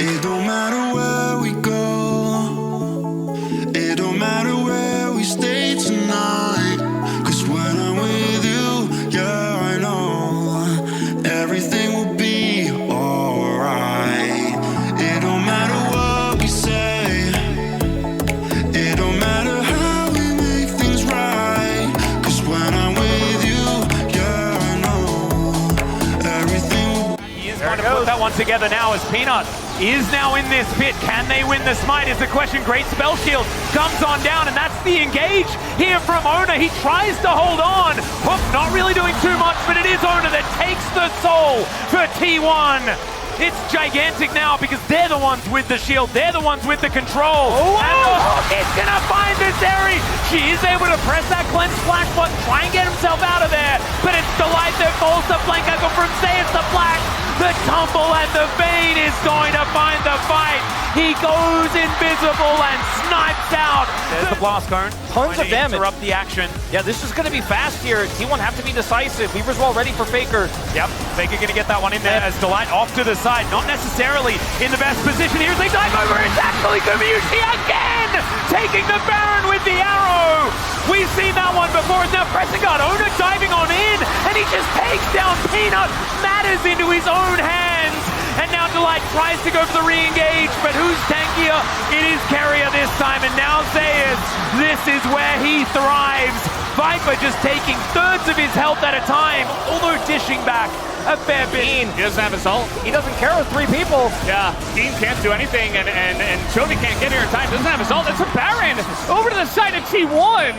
It don't matter where we go, it don't matter where we stay tonight. Cause when I'm with you, yeah, I know everything will be alright. It don't matter what we say, it don't matter how we make things right. Cause when I'm with you, yeah, I know everything will be. He is going to put that one together now as Peanut is now in this pit. Can they win the smite is the question. Great spell shield comes on down, and that's the engage here from Owner. He tries to hold on. Hook not really doing too much, but it is Owner that takes the soul for T1. It's gigantic now because they're the ones with the shield. They're the ones with the control. Oh, and the Hook is gonna find this Zeri. She is able to press that cleanse flash button, try and get himself out of there. But it's Delight that falls to flank angle from Say. It's the flash. The tumble and the Bane is going to find the fight. He goes invisible and snipes out. There's the blast cone. Tons of damage. Interrupt the action. Yeah, this is going to be fast here. T1 have to be decisive. Weaver's well ready for Faker. Yep, Faker going to get that one in there as Delight off to the side. Not necessarily in the best position. Here's a dive over. It's actually Kobayushi again, taking the Baron with the arrow. We've seen that one before. Now pressing guard. Owner diving on in, and he just takes down Peanut. Matters into his own hands. And now Delight tries to go for the re-engage, but who's tankier? It is Carrier this time, and now Zayas. This is where he thrives. Viper just taking thirds of his health at a time, although dishing back a fair bit. He doesn't have his ult. He doesn't care with 3 people. Yeah, Dean can't do anything, and Chovy can't get here in time. Doesn't have his ult. It's a Baron over to the side of T1.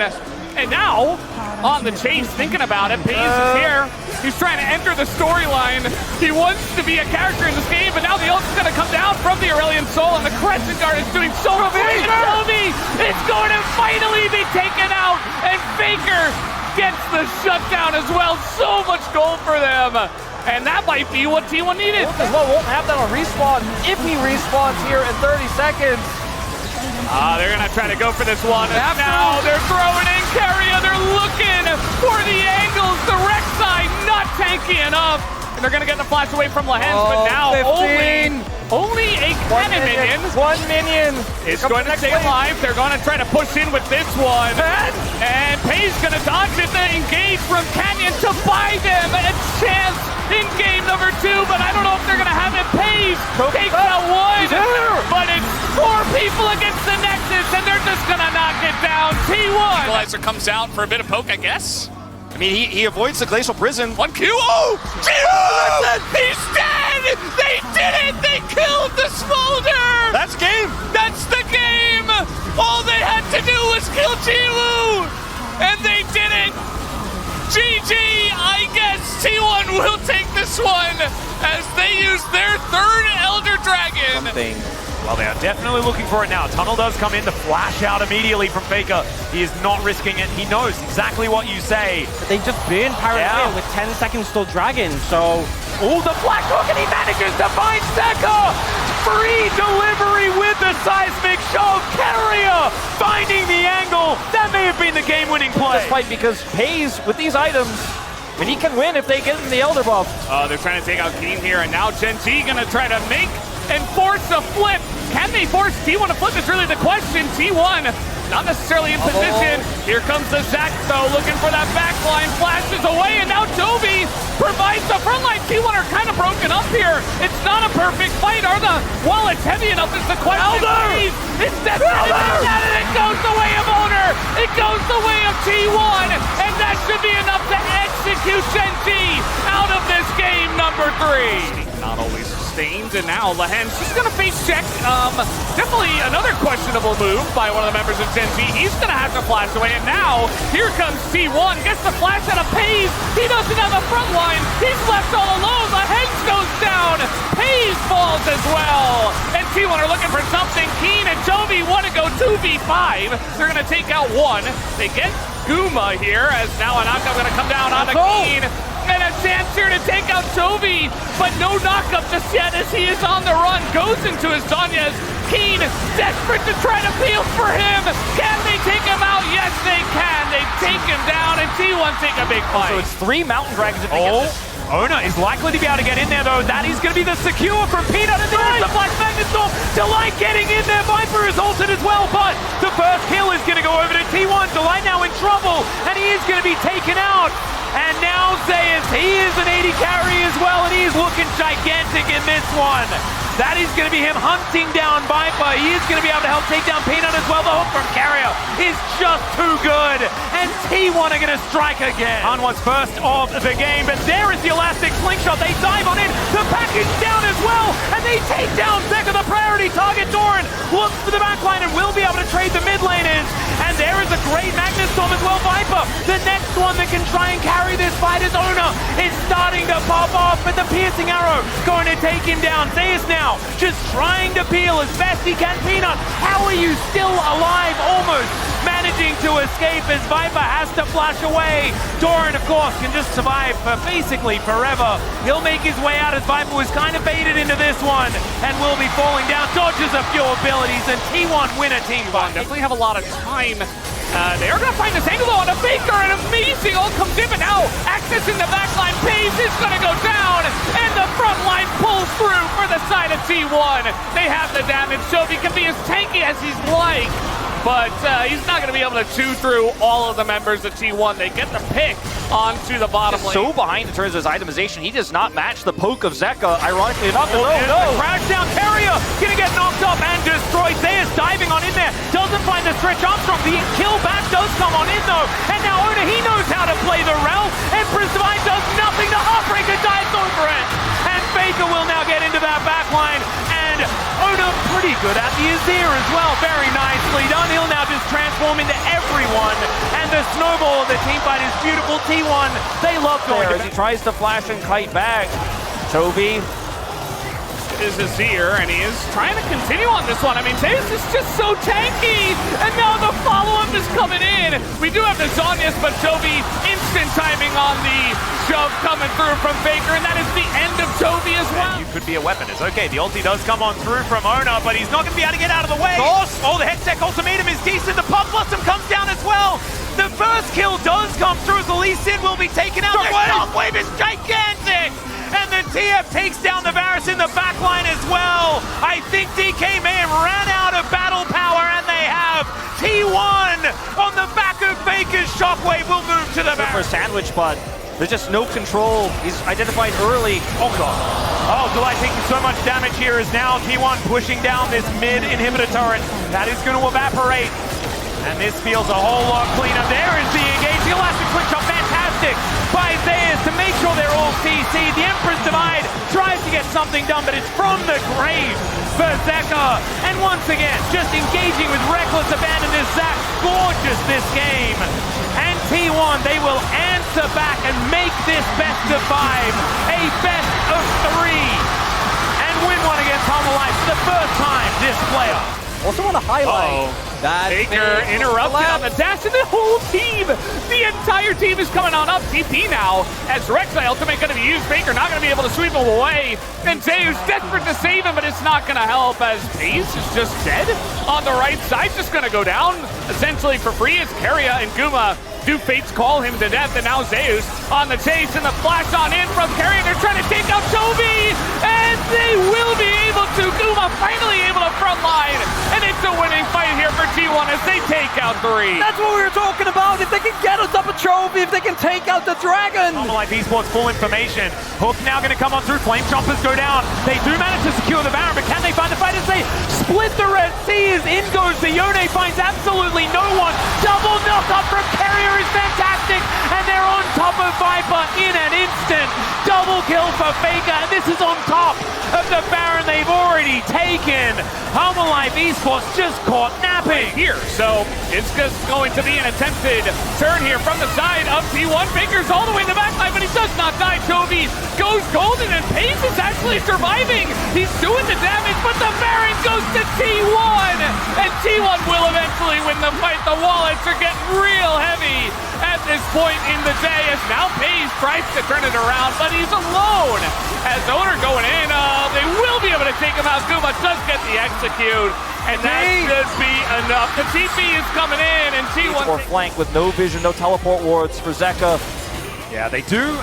And now, on the chase, thinking about it, Paze is here. He's trying to enter the storyline. He wants to be a character in this game, but now the ult's going to come down from the Aurelion Soul, and the Crescent Guard is doing so great. Chovy is going to finally be taken out, and Faker gets the shutdown as well. So much gold for them. And that might be what T1 needed. Well, won't have that on respawn if he respawns here in 30 seconds. They're going to try to go for this one. And now they're throwing in Carrier. They're looking for the angles. The Rek'Sai not tanky enough. And they're going to get the flash away from Lehens, but now only a cannon minion. 1 minion. Is going to stay alive. They're going to try to push in with this one. And Page's going to dodge it. The engage from Canyon to buy them a chance in game number 2, but I don't know if they're going to have it. Page takes out one, but it's 4 people against the Nexus, and they're just going to knock it down. T1. Equalizer comes out for a bit of poke, I guess. I mean, he avoids the Glacial Prison. 1Q. Oh! T1! He's dead! They did it! They killed the Smolder! That's game. That's the game! All they had to do was kill Jiwoo! And they did it! GG! I guess T1 will take this one as they use their 3rd Elder Dragon. Well, they are definitely looking for it now. Tunnel does come in to flash out immediately from Faker. He is not risking it. He knows exactly what you say. But they just burned Paranoia with 10 seconds still dragging, so... Oh, the flash hook, and he manages to find Seka! Free delivery with the seismic shove. Carrier finding the angle. That may have been the game-winning play. This fight because Paze, with these items, I mean, he can win if they give him the Elder buff. They're trying to take out Keen here, and now Gen G going to try to make and force a flip. Can they force T1 to flip is really the question. T1 not necessarily in position. Here comes the Zac though, looking for that backline, flashes away, and now Toby provides the front line. T1 are kind of broken up here. It's not a perfect fight, are the wallets heavy enough is the question. Elder! It's definitely and it goes the way of Owner. It goes the way of T1, and that should be enough to execute Gen G out of this game number 3. Not always sustained, and now Lehens just gonna face check. Definitely another questionable move by one of the members of Gen G. He's gonna have to flash away, and now here comes T1. Gets the flash out of Paze. He doesn't have a front line. He's left all alone. Lehens goes down. Paze falls as well. And T1 are looking for something. Keen and Jovi want to go 2v5. They're gonna take out one. They get Guma here, as now Anaka gonna come down on a Keen. And a chance here to take out Chovy, but no knockup just yet as he is on the run. Goes into his Zhonya's. Keen desperate to try to peel for him. Can they take him out? Yes, they can. They take him down, and T1 take a big fight. So it's 3 Mountain Dragons if they get this. Ona is likely to be able to get in there though. That is going to be the secure from Peanut, and there's the Black Magnet Storm. Delight getting in there. Viper is ulted as well, but the first kill is going to go over to T1. Delight now in trouble, and he is going to be taken out. And now Zeus, he is an 80 carry as well, and he's looking gigantic in this one. That is going to be him hunting down Viper. He is going to be able to help take down Peanut as well. The hook from Carrier is just too good. And T1 are going to strike again. Hanwha's first of the game, but there is the elastic slingshot. They dive on in. The package down as well. And they take down Zeka, the priority target. Doran looks for the backline and will be able to trade the mid laners. And there is a great Magnet Storm as well. Viper, the next one that can try and carry this fight is Ona. Is starting to pop off, but the piercing arrow going to take him down. Zeus now just trying to peel as best he can. Peanut, how are you still alive? Almost managing to escape as Viper has to flash away. Doran, of course, can just survive for basically forever. He'll make his way out as Viper was kind of baited into this one and will be falling down. Dodges a few abilities, and T1 win a team fight. Definitely have a lot of time. They are going to find this angle on a Faker, and amazing all comes in, but now accessing the backline. Pace is going to go down, and the front line pulls through for the side of T1. They have the damage, so he can be as tanky as he's like, but he's not going to be able to chew through all of the members of T1. They get the pick onto the bottom lane. So behind in terms of his itemization, he does not match the poke of Zeka, ironically enough. No. Crash down, Carrier gonna get knocked up and destroyed. Zeus diving on in there, doesn't find the stretch Armstrong. The kill back does come on in though, and now Ona, he knows how to play the rel. Empress Divine does nothing. The Heartbreaker dives over it, and Faker will now get into that backline. And Ona pretty good at the Azir as well. Very nicely done. He'll now just transform into everyone, and the snowball of the team fight is beautiful. T1, they love going There, as he tries to flash and kite back. Toby is Azir, and he is trying to continue on this one. I mean, Zeus is just so tanky, and now the follow-up is coming in. We do have the Zonius, but Toby instant timing on the shove coming through from Faker, and that is the end of Toby as well. You could be a weapon. It's okay. The ulti does come on through from Ona, but he's not going to be able to get out of the way. Oh, the Hextech ultimatum is decent. The Pop Blossom comes down as well. The first kill does come through as the Lee Sin will be taken out. The shockwave is gigantic! And the TF takes down the Varus in the backline as well. I think DK may have ran out of battle power, and they have. T1 on the back of Faker's shockwave will move to the for Varus. sandwich, but there's just no control. He's identified early. Oh god. Oh, Delight taking so much damage here is now T1 pushing down this mid inhibitor turret. That is going to evaporate. And this feels a whole lot cleaner. There is the engage. The elastic switch up, fantastic by Zeus to make sure they're all CC. The Empress Divide tries to get something done, but it's from the grave for Zeka. And once again, just engaging with reckless abandon. This Zach gorgeous this game. And T1, they will answer back and make this best of 5 a best of 3. And win one against Humble Life for the first time this playoff. Also want to highlight that Faker interrupted on the dash, and the whole team, the entire team is coming on up. TP now, as Rek'Sai ultimate going to be used. Faker not going to be able to sweep him away. And Zeus desperate to save him, but it's not going to help as Pace is just dead on the right side. Just going to go down essentially for free as Keria and Guma do fates call him to death, and now Zeus on the chase, and the flash on in from Keria. They're trying to take out Toby, and they will be able to. Guma finally able to frontline, and it's a winning fight here for T1 as they take out 3. That's what we were talking about. If they can get us up a trophy, if they can take out the dragon. Humble Life Esports full information. Hook now going to come on through. Flame Chompers go down. They do manage to secure the Baron, but can they find the fight as they split the Red Sea? As in goes the Yone, finds absolutely no one. Double knock up from Carrier is fantastic, and they're on top of Viper in an instant. Double kill for Faker, and this is on top of the Baron they've already taken. Humble Life Esports just caught napping Here, so it's just going to be an attempted turn here from the side of T1. Faker's all the way in the backline, but he does not die. Toby goes golden, and Pace is actually surviving. He's doing the damage, but the Baron goes to T1, and T1 will eventually win the fight. The wallets are getting real heavy at this point in the day as now Pace tries to turn it around, but he's alone. As Owner going in, they will be able to take him out. Guma does get the execute, and that should be enough. The TP is coming in, and T1... Or flank with no vision, no teleport wards for Zeka. Yeah, they do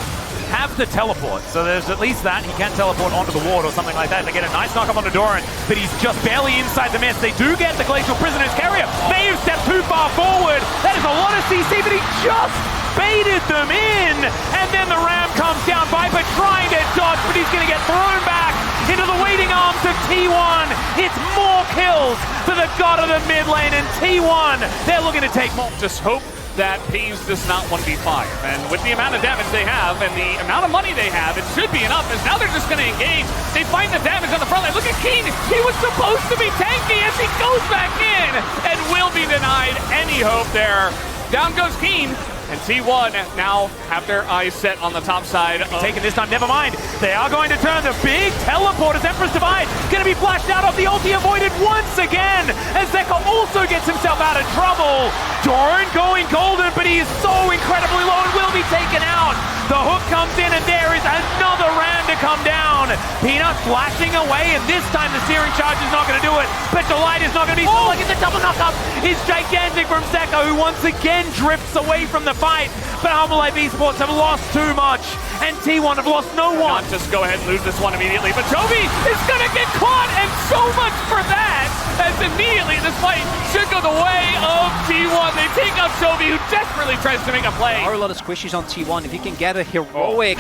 have the teleport, so there's at least that. He can teleport onto the ward or something like that. They get a nice knock up onto Doran, but he's just barely inside the mist. They do get the Glacial Prisoner's carrier. May have stepped too far forward. That is a lot of CC, but he just baited them in. And then the Ram comes down. Viper trying to dodge, but he's going to get thrown back into the waiting arms of T1. It's more kills for the god of the mid lane, and T1, they're looking to take more. Just hope that Peas does not 1v5. And with the amount of damage they have and the amount of money they have, it should be enough, as now they're just going to engage. They find the damage on the front line. Look at Keen. He was supposed to be tanky as he goes back in and will be denied any hope there. Down goes Keen. And T1 now have their eyes set on the top side. Taken this time, never mind. They are going to turn the big teleport as Emperor's Divide. Going to be flashed out of the ulti, avoided once again. As Zeka also gets himself out of trouble. Doran going golden, but he is so incredibly low and will be taken out. The hook comes in and there is another Ram to come down. Peanut flashing away, and this time the Searing Charge is not going to do it. But Delight is not going to be so lucky. The double knockup is gigantic from Zeka, who once again drifts away from the fight. But Humble Life Esports have lost too much, and T1 have lost no one. Not just go ahead and lose this one immediately, but Toby is going to get caught, and so much for that, as immediately this fight should go the way of T1. They take out Toby, who desperately tries to make a play. There are a lot of squishes on T1. If you can get a heroic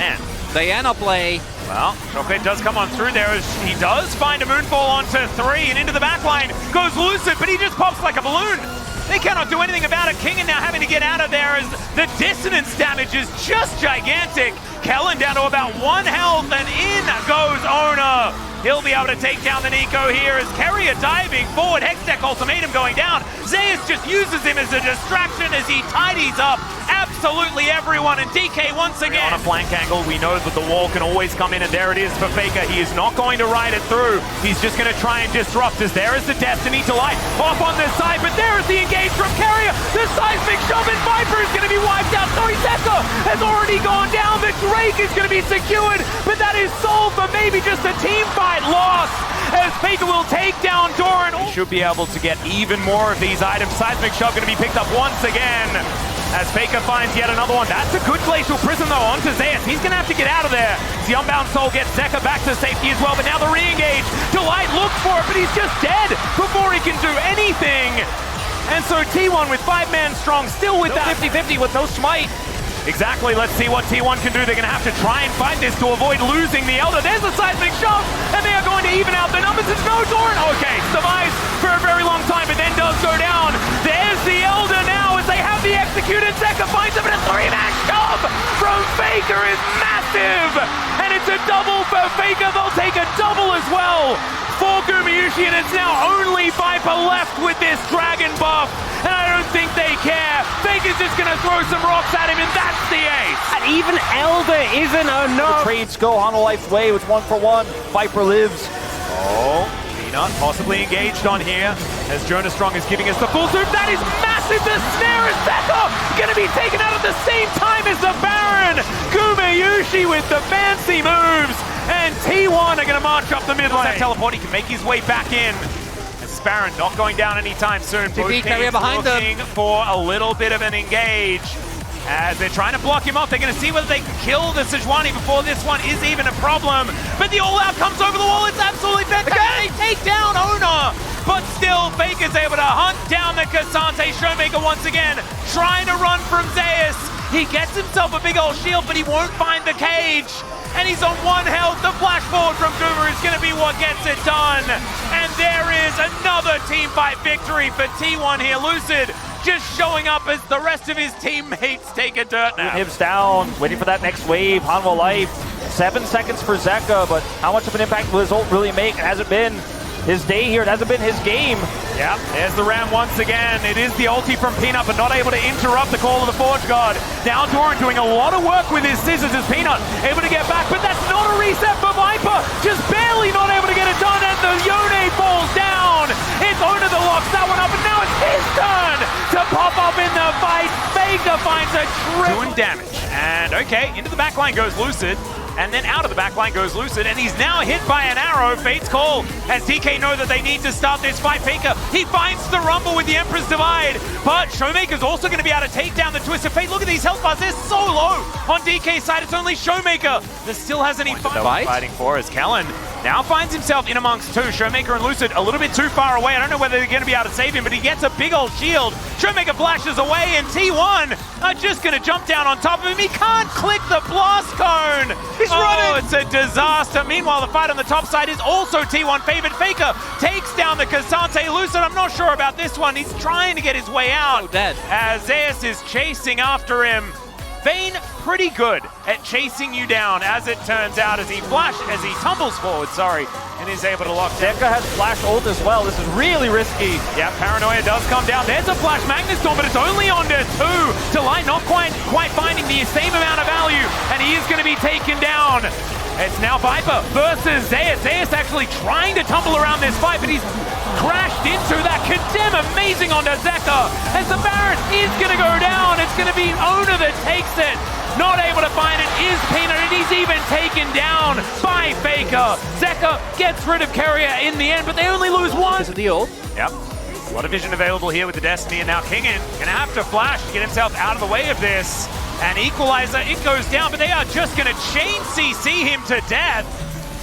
Diana play. Well, Chocolate does come on through there as he does find a Moonfall onto 3 and into the backline. Goes Lucid, but he just pops like a balloon. They cannot do anything about it. Kingen now having to get out of there as the dissonance damage is just gigantic. Kellen down to about 1 health, and in goes Ona. He'll be able to take down the Nico here as Carrier diving forward. Hextech Ultimatum going down. Zeus just uses him as a distraction as he tidies up absolutely everyone, and DK once again. On a flank angle, we know that the wall can always come in, and there it is for Faker. He is not going to ride it through. He's just going to try and disrupt as there is the Destiny Delight off on this side, but there is the engage from Carrier. The seismic shove, and Viper is going to be wiped out. Sorry, Zeka has already gone down. The Drake is going to be secured, but that is solved for maybe just a team fight loss as Faker will take down Doran. He should be able to get even more of these items. Seismic shove going to be picked up once again as Faker finds yet another one. That's a good Glacial Prison though onto Zeus. He's going to have to get out of there. The Unbound Soul gets Zeka back to safety as well, but now the re-engage. Delight looks for it, but he's just dead before he can do anything. And so T1 with 5-man strong, still with that 50-50 with no smite. Exactly, let's see what T1 can do. They're going to have to try and fight this to avoid losing the Elder. There's a seismic shove, and they are going to even out the numbers. It's no Doran. Okay, survives for a very long time, but then does go down. There's the Elder now as they have the executed. Zeka finds him, and a 3-man shove from Faker is massive. And it's a double for Faker. They'll take a double as well for Gumayushi, and it's now only Viper left with this dragon buff, and I don't think they care. Faker's just gonna throw some rocks at him, and that's the ace. And even Elder isn't enough. The trades go Hanwha Life's way with 1-for-1. Viper lives. Oh, Peanut possibly engaged on here as Jonas Strong is giving us the full zoom. That is massive. The snare is back up, gonna be taken out at the same time as the Baron. Gumayushi with the fancy moves. And T1 are going to march up the mid lane. That teleport, he can make his way back in. And Sparran not going down anytime soon. Both teams looking for a little bit of an engage. As they're trying to block him off, they're going to see whether they can kill the Sejuani before this one is even a problem. But the all-out comes over the wall. It's absolutely fantastic. They take down Ona. But still, Faker's able to hunt down the Cassante. Showmaker once again trying to run from Zeus. He gets himself a big old shield, but he won't find the cage. And he's on 1 health. The flash forward from Guma is going to be what gets it done. And there is another team fight victory for T1 here. Lucid just showing up as the rest of his teammates take a dirt nap. Hips down, waiting for that next wave. Hanwha Life, 7 seconds for Zeka, but how much of an impact will his ult really make? It hasn't been his day here. It hasn't been his game. Yeah, there's the Ram once again. It is the ulti from Peanut, but not able to interrupt the call of the Forge God. Now Doran doing a lot of work with his scissors as Peanut able to get back, but that's not a reset for Viper. Just barely not able to get it done, and the Yone falls down. It's Ona that locks that one up, and now it's his turn to pop up in the fight. Faker finds a triple. Doing damage, and okay, into the back line goes Lucid. And then out of the back line goes Lucid, and he's now hit by an arrow. Fate's call, as DK know that they need to start this fight. Faker, he finds the rumble with the Emperor's Divide, but Showmaker's also going to be able to take down the Twisted Fate. Look at these health bars, they're so low on DK's side. It's only Showmaker that still has any fighting for, as Kellen now finds himself in amongst two. Showmaker and Lucid a little bit too far away. I don't know whether they're going to be able to save him, but he gets a big old shield. Showmaker flashes away, and T1 are just going to jump down on top of him. He can't click the blast cone. He's running. It's a disaster. Meanwhile, the fight on the top side is also T1 favored. Faker takes down the Cassante. Lucid, I'm not sure about this one. He's trying to get his way out. Oh, dead. As Zeus is chasing after him. Vayne pretty good at chasing you down, as it turns out, as he tumbles forward, and is able to lock down. Zeka has flash ult as well. This is really risky. Yeah, Paranoia does come down. There's a flash Magnus Storm, but it's only on to 2. Delight not quite finding the same amount of value, and he is going to be taken down. It's now Viper versus Zeus. Zeus actually trying to tumble around this fight, but he's crashed into that condemn. Amazing onto Zeka. As the Baron is going to go down, it's going to be Owner that takes it. Not able to find it is Peanut, and he's even taken down by Faker. Zeka gets rid of Carrier in the end, but they only lose one. This is the ult. Yep. A lot of vision available here with the Destiny, and now Kingen gonna have to flash to get himself out of the way of this. And Equalizer, it goes down, but they are just gonna chain CC him to death.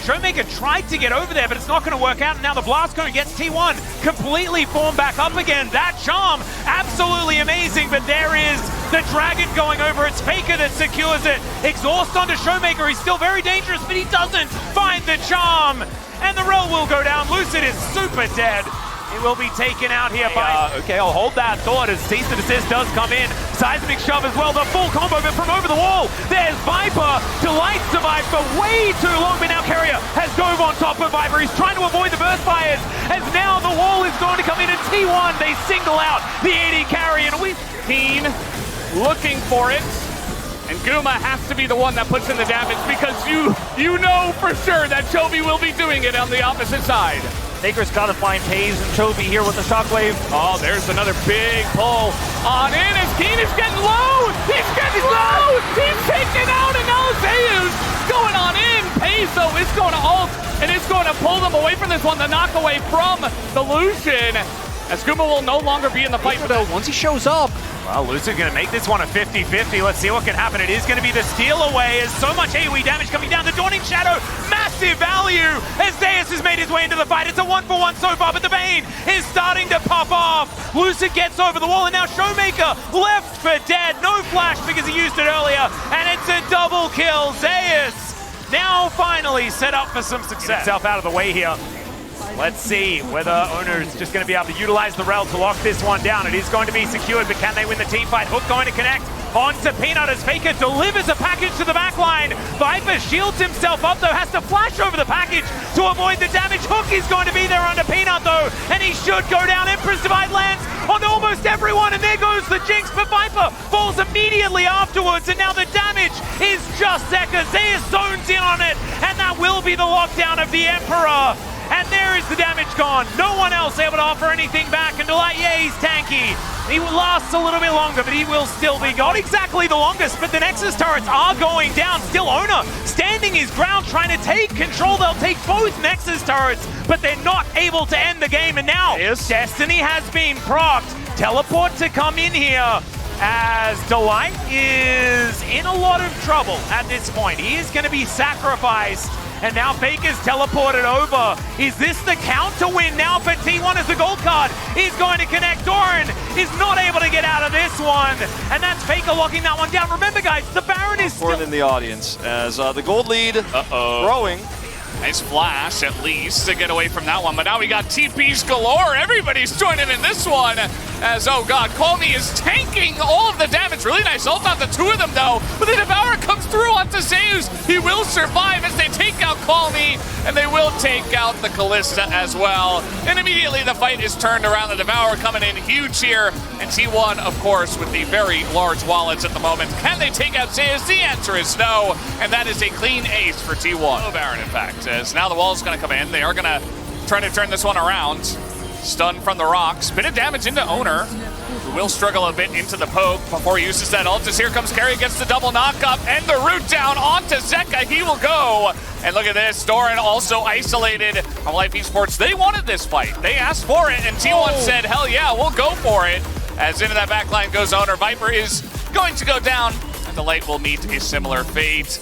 Showmaker tried to get over there, but it's not going to work out. And now the Blast Cone gets T1 completely formed back up again. That charm, absolutely amazing, but there is the Dragon going over. It's Faker that secures it. Exhaust onto Showmaker. He's still very dangerous, but he doesn't find the charm. And the roll will go down. Lucid is super dead. He will be taken out here by... Okay, I'll hold that thought as cease and desist does come in. Seismic shove as well, the full combo, but from over the wall, there's Viper. Delight survived for way too long, but now Carrier has dove on top of Viper. He's trying to avoid the burst fires, as now the wall is going to come in, and T1, they single out the AD carry, and we... Keen looking for it. And Guma has to be the one that puts in the damage, because you know for sure that Chovy will be doing it on the opposite side. Taker's got to find Taze and Chovy here with the shockwave. Oh, there's another big pull on in as Keen is getting low. He's getting low. He's taken out, and now Zeus going on in. Peso is going to ult, and it's going to pull them away from this one. The knock away from the Lucian, as Guma will no longer be in the fight. Though, once he shows up. Well, Lucid going to make this one a 50-50. Let's see what can happen. It is going to be the steal away, as so much AoE damage coming down. The Dawning Shadow, massive value, as Zeus has made his way into the fight. It's a 1-for-1 so far, but the Bane is starting to pop off. Lucid gets over the wall, and now Showmaker left for dead. No flash because he used it earlier, and it's a double kill. Zeus now finally set up for some success. Get himself out of the way here. Let's see whether Owner is just going to be able to utilize the rel to lock this one down. It is going to be secured, but can they win the team fight? Hook going to connect onto Peanut as Faker delivers a package to the back line. Viper shields himself up though, has to flash over the package to avoid the damage. Hook is going to be there under Peanut though, and he should go down. Emperor's Divide lands on almost everyone, and there goes the Jinx, but Viper falls immediately afterwards, and now the damage is just Zeka. Zeus zones in on it, and that will be the lockdown of the Emperor. And there is the damage gone. No one else able to offer anything back. And Delight, yeah, he's tanky. He lasts a little bit longer, but he will still be gone. Not exactly the longest, but the Nexus turrets are going down. Still Owner standing his ground, trying to take control. They'll take both Nexus turrets, but they're not able to end the game. And now, Destiny has been procced. Teleport to come in here, as Delight is in a lot of trouble at this point. He is going to be sacrificed. And now Faker's teleported over. Is this the count to win now for T1 as the gold card is going to connect? Doran is not able to get out of this one. And that's Faker locking that one down. Remember guys, the Baron is still in the audience as the gold lead growing. Nice flash, at least, to get away from that one. But now we got TPs galore. Everybody's joining in this one. As, oh god, Colney is tanking all of the damage. Really nice ult on the two of them, though. But the Devourer comes through onto Zeus. He will survive as they take out Colney, and they will take out the Callista as well. And immediately the fight is turned around. The Devourer coming in huge here. And T1, of course, with the very large wallets at the moment. Can they take out Zeus? The answer is no. And that is a clean ace for T1. No Baron, in fact, as now the wall is going to come in. They are going to try to turn this one around. Stun from the rocks. Bit of damage into Owner. who will struggle a bit into the poke before he uses that ult. As here comes Carry, gets the double knock up and the root down onto Zeka. He will go. And look at this, Doran also isolated from Life Esports. They wanted this fight. They asked for it, and T1 said, hell yeah, we'll go for it. As into that backline goes Owner. Viper is going to go down, and the Light will meet a similar fate.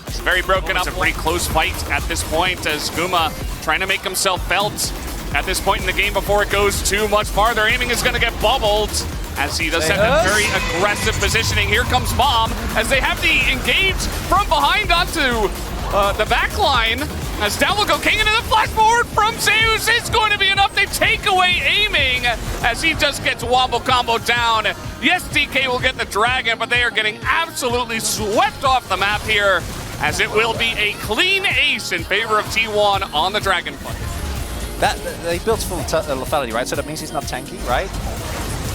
It's very broken up. It's a pretty close fight at this point as Guma trying to make himself felt at this point in the game before it goes too much farther. Aiming is going to get bubbled as he does have a very aggressive positioning. Here comes Bomb as they have the engage from behind onto the back line. As down will go King into the flash forward from Zeus. It's going to be enough. They take away Aiming as he just gets wombo combo down. Yes, DK will get the Dragon, but they are getting absolutely swept off the map here as it will be a clean ace in favor of T1 on the Dragon play. They built full lethality, right? So that means he's not tanky, right?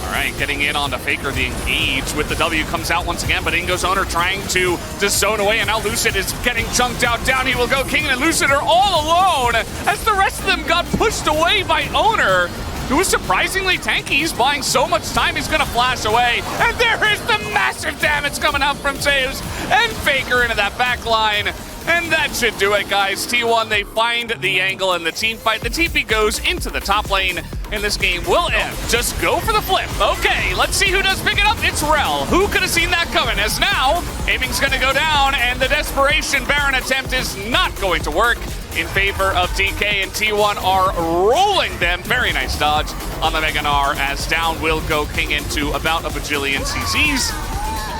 All right, getting in onto Faker, the engage with the W comes out once again, but in goes Owner trying to just zone away, and now Lucid is getting chunked out. Down he will go. King and Lucid are all alone as the rest of them got pushed away by Owner, who was surprisingly tanky. He's buying so much time, he's gonna flash away. And there is the massive damage coming out from Zeus and Faker into that back line. And that should do it, guys. T1, they find the angle in the team fight. The TP goes into the top lane, and this game will end. Just go for the flip. Okay, let's see who does pick it up. It's Rel. Who could have seen that coming? As now, Aiming's gonna go down, and the desperation Baron attempt is not going to work in favor of DK, and T1 are rolling them. Very nice dodge on the Mega Gnar as down will go King into about a bajillion CCs.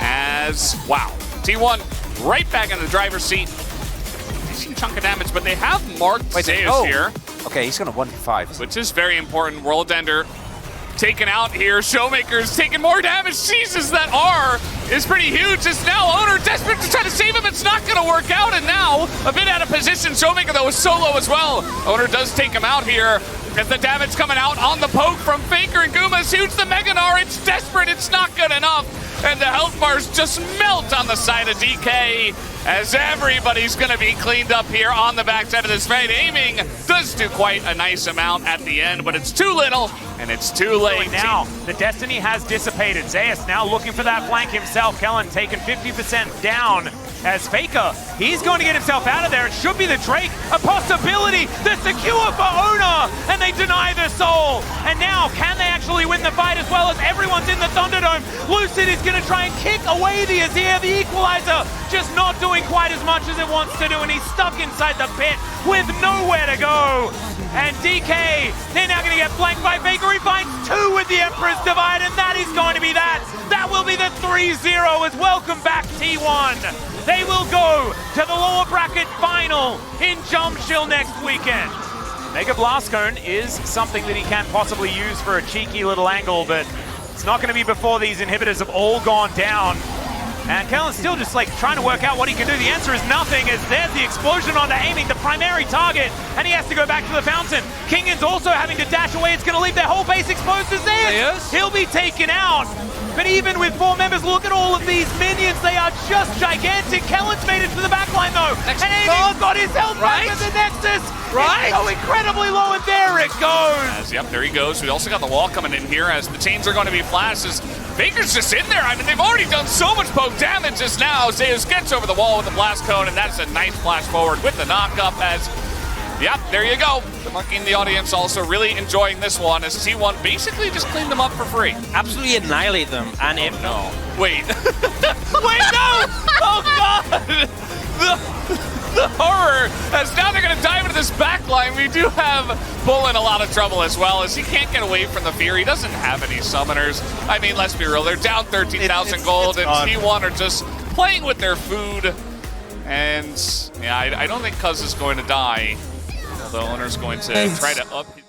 As, wow, T1 right back in the driver's seat. Chunk of damage, but they have marked Zeus here. Okay, he's gonna 1v5. Which is very important. World Ender taken out here. Showmaker's taking more damage. Jesus, that R is pretty huge. It's now Owner desperate to try to save him. It's not gonna work out, and now a bit out of position. Showmaker, though, is solo as well. Owner does take him out here as the damage coming out on the poke from Faker, and Guma is huge. The Mega Gnar, it's desperate. It's not good enough. And the health bars just melt on the side of DK as everybody's going to be cleaned up here on the backside of this fight. Aiming does do quite a nice amount at the end, but it's too little and it's too late. Now, the destiny has dissipated. Zeus now looking for that flank himself. Kellen taking 50% down as Faker. He's going to get himself out of there. It should be the Drake. A possibility. The secure for Owner, and they deny the soul. And now, can they actually win the fight as well as everyone's in the Thunderdome? Lucid is going to try and kick away the Azir, the equalizer, just not doing quite as much as it wants to do, and he's stuck inside the pit with nowhere to go. And DK, they're now going to get flanked by Faker. He finds two with the Emperor's Divide, and that is going to be that. That will be the 3-0 as welcome back T1. They will go to the lower bracket final in Jumpshill next weekend. Mega Blast Cone is something that he can possibly use for a cheeky little angle, but it's not going to be before these inhibitors have all gone down. And Kellen's still just like trying to work out what he can do. The answer is nothing, as there's the explosion onto Aiming, the primary target, and he has to go back to the fountain. King is also having to dash away. It's going to leave their whole base exposed as theirs. He'll be taken out. But even with 4 members, look at all of these minions. They are just gigantic. Kellen's made it to the backline though. And Aiming got his health back at the Nexus. It's so incredibly low, and there it goes. Yep, there he goes. We also got the wall coming in here as the chains are going to be flashes. Baker's just in there. I mean, they've already done so much poke damage just now. Zeus gets over the wall with the blast cone, and that's a nice flash forward with the knock-up as, yep, there you go. The monkey in the audience also really enjoying this one as T1 basically just cleaned them up for free. Absolutely annihilate them. And if No. Wait. Wait, no! Oh, God! The horror, as now they're going to dive into this back line. We do have Bull in a lot of trouble as well, as he can't get away from the fear. He doesn't have any summoners. I mean, let's be real, they're down 13,000 gold, and T1 are just playing with their food. And yeah, I don't think Cuz is going to die, although Owner's going to try to up his